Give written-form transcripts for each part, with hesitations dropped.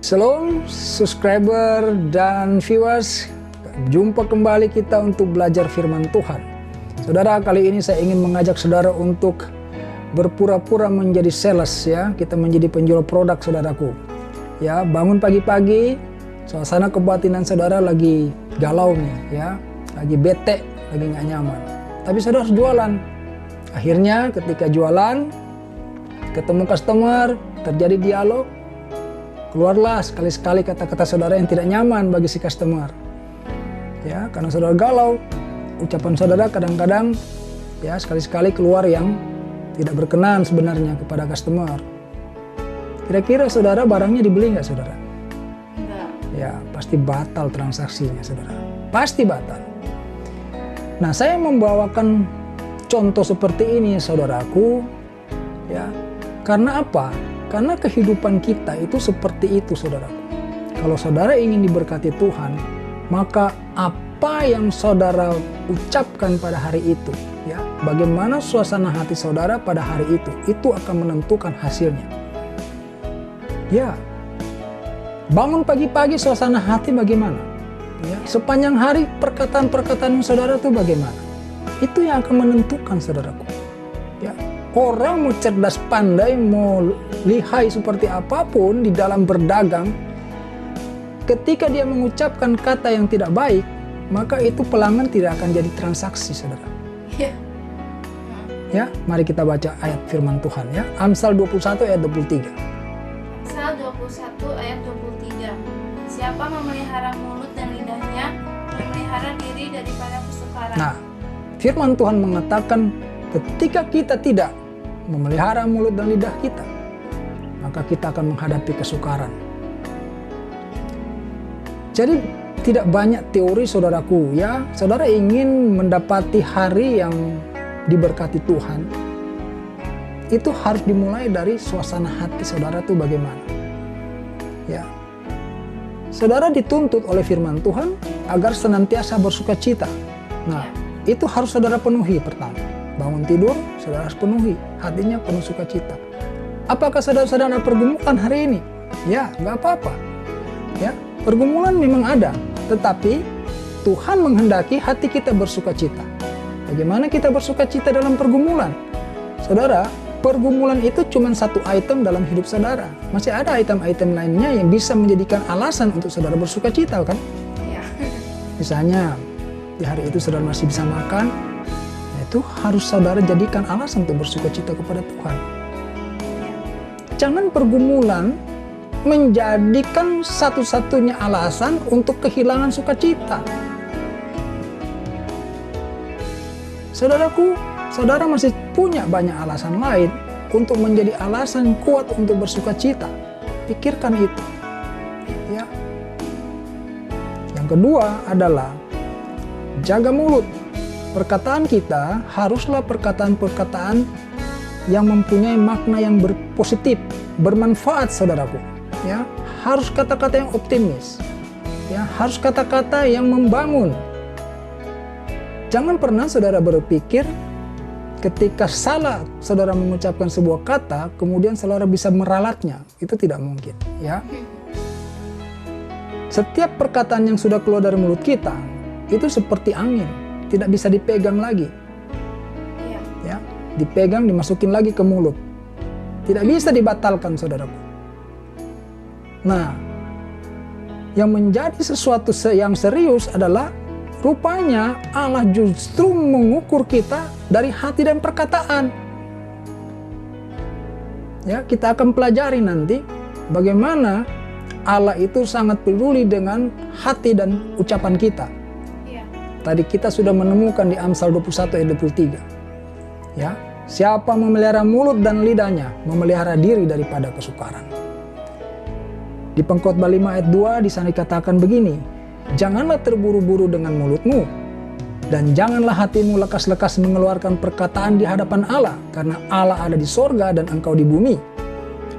Shalom subscriber dan viewers, jumpa kembali kita untuk belajar firman Tuhan. Saudara, kali ini saya ingin mengajak saudara untuk berpura-pura menjadi sales ya. Kita menjadi penjual produk, saudaraku. Ya, bangun pagi-pagi, suasana kebatinan saudara lagi galau nih ya, lagi bete, lagi nggak nyaman. Tapi saudara harus jualan. Akhirnya ketika jualan, ketemu customer, terjadi dialog, keluarlah sekali-sekali kata-kata saudara yang tidak nyaman bagi si customer. Ya, karena saudara galau, ucapan saudara kadang-kadang ya sekali-sekali keluar yang tidak berkenan sebenarnya kepada customer. Kira-kira saudara barangnya dibeli nggak, saudara? Enggak. Ya, pasti batal transaksinya, saudara. Pasti batal. Nah, saya membawakan contoh seperti ini, saudaraku. Ya, karena apa? Karena kehidupan kita itu seperti itu, saudaraku. Kalau saudara ingin diberkati Tuhan, maka apa yang saudara ucapkan pada hari itu, ya, bagaimana suasana hati saudara pada hari itu akan menentukan hasilnya. Ya, bangun pagi-pagi suasana hati bagaimana? Ya, sepanjang hari perkataan-perkataan saudara itu bagaimana? Itu yang akan menentukan, saudaraku. Ya, orang mau cerdas pandai, mau lihai seperti apapun di dalam berdagang, ketika dia mengucapkan kata yang tidak baik, maka itu pelanggan tidak akan jadi transaksi, saudara. Iya. Ya, mari kita baca ayat firman Tuhan ya. Amsal 21 ayat 23. Amsal 21 ayat 23. Siapa memelihara mulut dan lidahnya, memelihara diri daripada kesukaran. Nah, firman Tuhan mengatakan ketika kita tidak memelihara mulut dan lidah kita, maka kita akan menghadapi kesukaran. Jadi tidak banyak teori, saudaraku ya. Saudara ingin mendapati hari yang diberkati Tuhan, itu harus dimulai dari suasana hati saudara itu bagaimana. Ya, saudara dituntut oleh firman Tuhan agar senantiasa bersuka cita. Nah, itu harus saudara penuhi pertama. Bangun tidur, saudara harus penuhi. Hatinya penuh sukacita. Apakah saudara sedang ada pergumulan hari ini? Ya, nggak apa-apa. Ya, pergumulan memang ada. Tetapi Tuhan menghendaki hati kita bersukacita. Bagaimana kita bersukacita dalam pergumulan? Saudara, pergumulan itu cuma satu item dalam hidup saudara. Masih ada item-item lainnya yang bisa menjadikan alasan untuk saudara bersukacita, kan? Iya. Misalnya, di hari itu saudara masih bisa makan, itu harus saudara jadikan alasan untuk bersukacita kepada Tuhan. Jangan pergumulan menjadikan satu-satunya alasan untuk kehilangan sukacita. Saudaraku, saudara masih punya banyak alasan lain untuk menjadi alasan kuat untuk bersukacita. Pikirkan itu. Ya. Yang kedua adalah jaga mulut. Perkataan kita haruslah perkataan-perkataan yang mempunyai makna yang positif, bermanfaat, saudaraku. Ya, harus kata-kata yang optimis. Ya, harus kata-kata yang membangun. Jangan pernah saudara berpikir ketika salah saudara mengucapkan sebuah kata, kemudian saudara bisa meralatnya. Itu tidak mungkin, ya. Setiap perkataan yang sudah keluar dari mulut kita itu seperti angin, tidak bisa dipegang lagi. Iya. Ya, dipegang, dimasukin lagi ke mulut. Tidak bisa dibatalkan, saudaraku. Nah, yang menjadi sesuatu yang serius adalah rupanya Allah justru mengukur kita dari hati dan perkataan. Ya, kita akan pelajari nanti bagaimana Allah itu sangat peduli dengan hati dan ucapan kita. Iya. Tadi kita sudah menemukan di Amsal 21 ayat 23. Ya, siapa memelihara mulut dan lidahnya, memelihara diri daripada kesukaran. Di Pengkhotbah 5 ayat 2 di sana dikatakan begini, janganlah terburu-buru dengan mulutmu, dan janganlah hatimu lekas-lekas mengeluarkan perkataan di hadapan Allah, karena Allah ada di sorga dan engkau di bumi.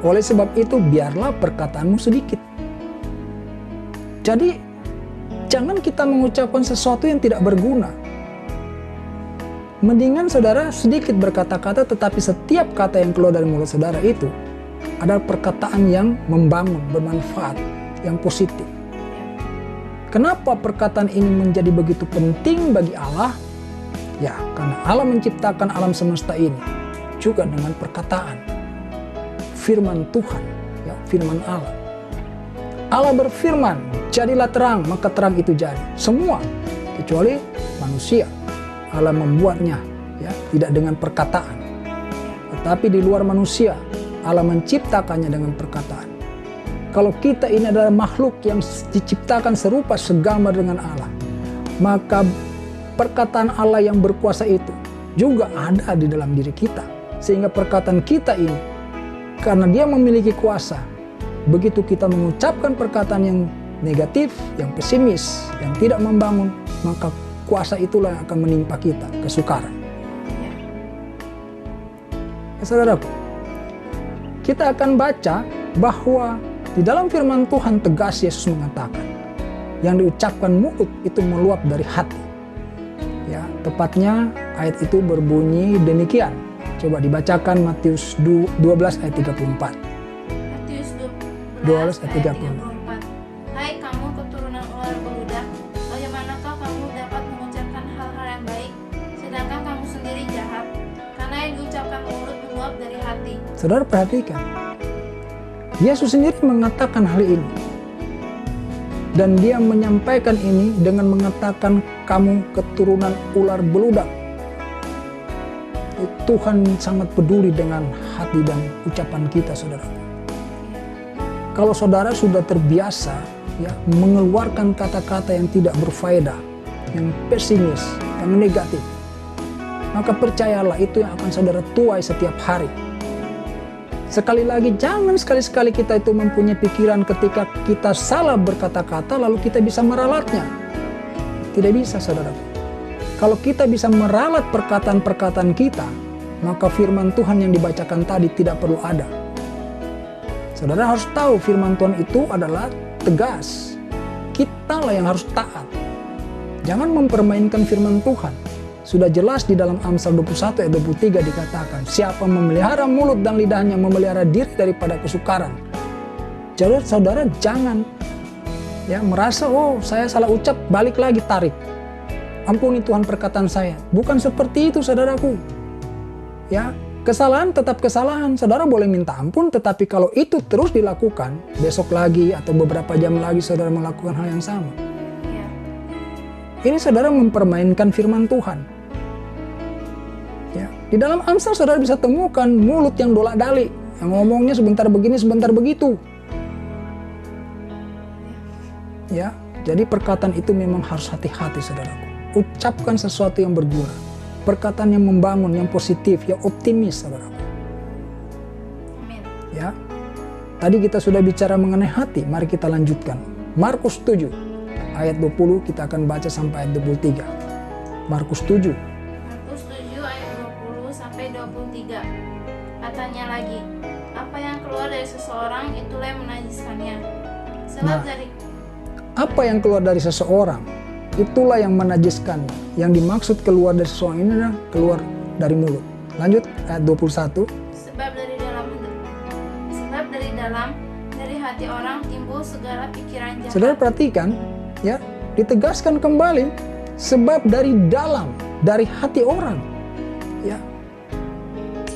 Oleh sebab itu, biarlah perkataanmu sedikit. Jadi, jangan kita mengucapkan sesuatu yang tidak berguna. Mendingan saudara sedikit berkata-kata, tetapi setiap kata yang keluar dari mulut saudara itu adalah perkataan yang membangun, bermanfaat. yang positif. Kenapa perkataan ini menjadi begitu penting bagi Allah? Ya, karena Allah menciptakan alam semesta ini juga dengan perkataan. Firman Tuhan, ya, firman Allah. Allah berfirman, jadilah terang, maka terang itu jadi. Semua, kecuali manusia. Allah membuatnya, ya, tidak dengan perkataan. Tetapi di luar manusia, Allah menciptakannya dengan perkataan. Kalau kita ini adalah makhluk yang diciptakan serupa segambar dengan Allah, maka perkataan Allah yang berkuasa itu juga ada di dalam diri kita. Sehingga perkataan kita ini, karena dia memiliki kuasa, begitu kita mengucapkan perkataan yang negatif, yang pesimis, yang tidak membangun, maka kuasa itulah yang akan menimpa kita, kesukaran. Ya, saudaraku, kita akan baca bahwa di dalam firman Tuhan tegas Yesus mengatakan, yang diucapkan mulut itu meluap dari hati. Ya, tepatnya ayat itu berbunyi demikian. Coba dibacakan Matius 12 ayat 34. Matius 12 ayat 34. Hai kamu keturunan ular beludak, bagaimanakah kamu dapat mengucapkan hal-hal yang baik, sedangkan kamu sendiri jahat? Karena yang diucapkan mulut meluap dari hati. Saudara perhatikan, Yesus sendiri mengatakan hal ini. Dan dia menyampaikan ini dengan mengatakan kamu keturunan ular beludak. Tuhan sangat peduli dengan hati dan ucapan kita, saudara. Kalau saudara sudah terbiasa, ya, mengeluarkan kata-kata yang tidak berfaedah, yang pesimis, yang negatif, maka percayalah itu yang akan saudara tuai setiap hari. Sekali lagi, jangan sekali-sekali kita itu mempunyai pikiran ketika kita salah berkata-kata lalu kita bisa meralatnya. Tidak bisa, saudara. Kalau kita bisa meralat perkataan-perkataan kita, maka firman Tuhan yang dibacakan tadi tidak perlu ada. Saudara harus tahu firman Tuhan itu adalah tegas. Kitalah yang harus taat. Jangan mempermainkan firman Tuhan. Sudah jelas di dalam Amsal 21 ayat 23 dikatakan, siapa memelihara mulut dan lidahnya memelihara diri daripada kesukaran. Jadi saudara jangan, ya, merasa oh saya salah ucap, balik lagi tarik. Ampuni Tuhan perkataan saya. Bukan seperti itu, saudaraku. Ya, kesalahan tetap kesalahan. Saudara boleh minta ampun, tetapi kalau itu terus dilakukan, besok lagi atau beberapa jam lagi saudara melakukan hal yang sama. Ini saudara mempermainkan firman Tuhan. Ya, di dalam Amsal saudara bisa temukan mulut yang dolak-dalik, yang ngomongnya sebentar begini, sebentar begitu. Ya, jadi perkataan itu memang harus hati-hati, saudaraku. Ucapkan sesuatu yang berguna, perkataan yang membangun, yang positif, yang optimis, saudaraku. Ya, tadi kita sudah bicara mengenai hati, mari kita lanjutkan. Markus 7 ayat 20 kita akan baca sampai ayat 23. Markus 7 ayat 20 sampai 23. Katanya lagi, apa yang keluar dari seseorang itulah yang menajiskannya. Sebab dari apa yang keluar dari seseorang itulah yang menajiskannya. Yang dimaksud keluar dari seseorang ini adalah keluar dari mulut. Lanjut ayat 21. Sebab dari dalam dari hati orang timbul segala pikiran jahat. Saudara perhatikan, ya, ditegaskan kembali, sebab dari dalam, dari hati orang, ya,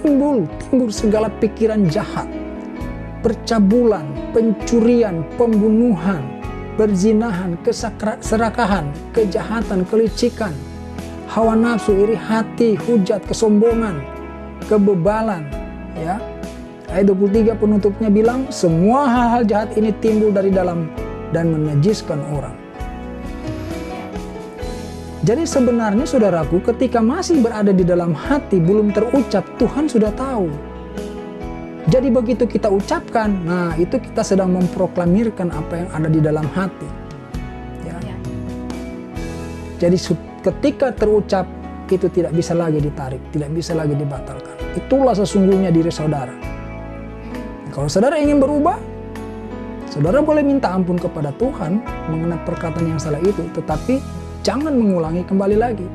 timbul segala pikiran jahat, percabulan, pencurian, pembunuhan, perzinahan, keserakahan, kejahatan, kelicikan, hawa nafsu, iri hati, hujat, kesombongan, kebebalan. Ya, ayat 23 penutupnya bilang, semua hal-hal jahat ini timbul dari dalam dan menajiskan orang. Jadi sebenarnya saudaraku, ketika masih berada di dalam hati, belum terucap, Tuhan sudah tahu. Jadi begitu kita ucapkan, nah itu kita sedang memproklamirkan apa yang ada di dalam hati. Ya. Jadi ketika terucap, itu tidak bisa lagi ditarik, tidak bisa lagi dibatalkan. Itulah sesungguhnya diri saudara. Kalau saudara ingin berubah, saudara boleh minta ampun kepada Tuhan mengenai perkataan yang salah itu, tetapi jangan mengulangi kembali lagi.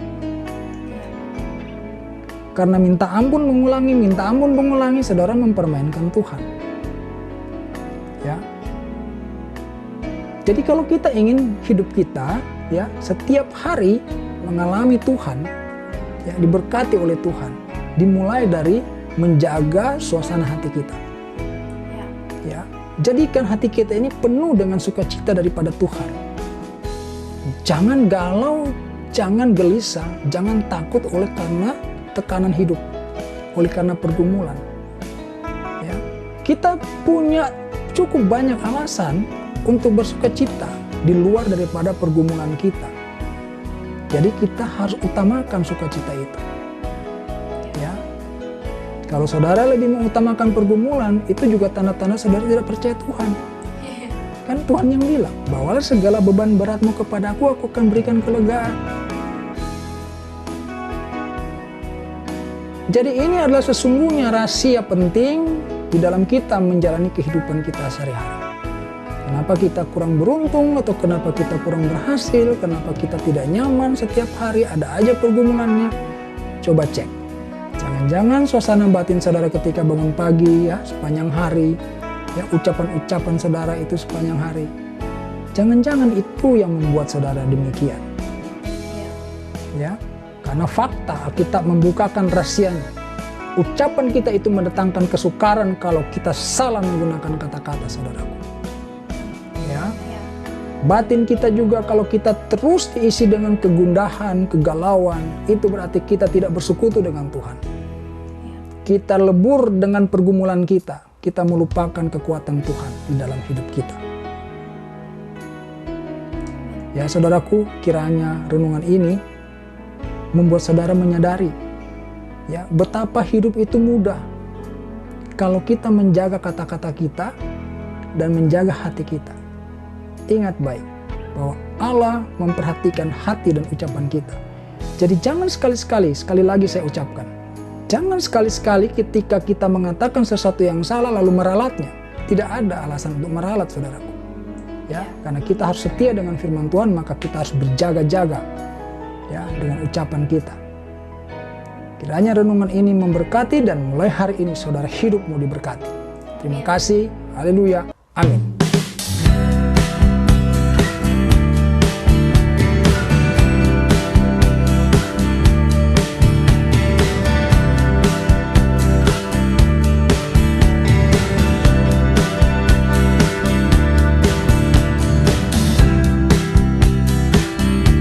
Karena minta ampun mengulangi, saudara mempermainkan Tuhan. Ya. Jadi kalau kita ingin hidup kita ya setiap hari mengalami Tuhan, ya diberkati oleh Tuhan, dimulai dari menjaga suasana hati kita. Ya, jadikan hati kita ini penuh dengan sukacita daripada Tuhan. Jangan galau, jangan gelisah, jangan takut oleh karena tekanan hidup, oleh karena pergumulan. Ya, kita punya cukup banyak alasan untuk bersukacita di luar daripada pergumulan kita. Jadi kita harus utamakan sukacita itu. Ya, kalau saudara lebih mengutamakan pergumulan, itu juga tanda-tanda saudara tidak percaya Tuhan. Kan Tuhan yang bilang, bawalah segala beban beratmu kepadaku, aku akan berikan kelegaan. Jadi ini adalah sesungguhnya rahasia penting di dalam kita menjalani kehidupan kita sehari-hari. Kenapa kita kurang beruntung, atau kenapa kita kurang berhasil, kenapa kita tidak nyaman setiap hari, ada aja pergumulannya. Coba cek. Jangan-jangan suasana batin saudara ketika bangun pagi ya sepanjang hari, ya ucapan-ucapan saudara itu sepanjang hari. Jangan-jangan itu yang membuat saudara demikian. Ya, karena fakta kita membukakan rahasianya. Ucapan kita itu mendatangkan kesukaran kalau kita salah menggunakan kata-kata saudaraku. Ya. Batin kita juga kalau kita terus diisi dengan kegundahan, kegalauan, itu berarti kita tidak bersekutu dengan Tuhan. Kita lebur dengan pergumulan kita melupakan kekuatan Tuhan di dalam hidup kita. Ya saudaraku, kiranya renungan ini membuat saudara menyadari ya betapa hidup itu mudah kalau kita menjaga kata-kata kita dan menjaga hati kita. Ingat baik bahwa Allah memperhatikan hati dan ucapan kita. Jadi jangan sekali-sekali, sekali lagi saya ucapkan, jangan sekali-sekali ketika kita mengatakan sesuatu yang salah lalu meralatnya. Tidak ada alasan untuk meralat saudaraku. Ya, karena kita harus setia dengan firman Tuhan, maka kita harus berjaga-jaga ya dengan ucapan kita. Kiranya renungan ini memberkati dan mulai hari ini saudara hidupmu diberkati. Terima kasih. Haleluya. Amin.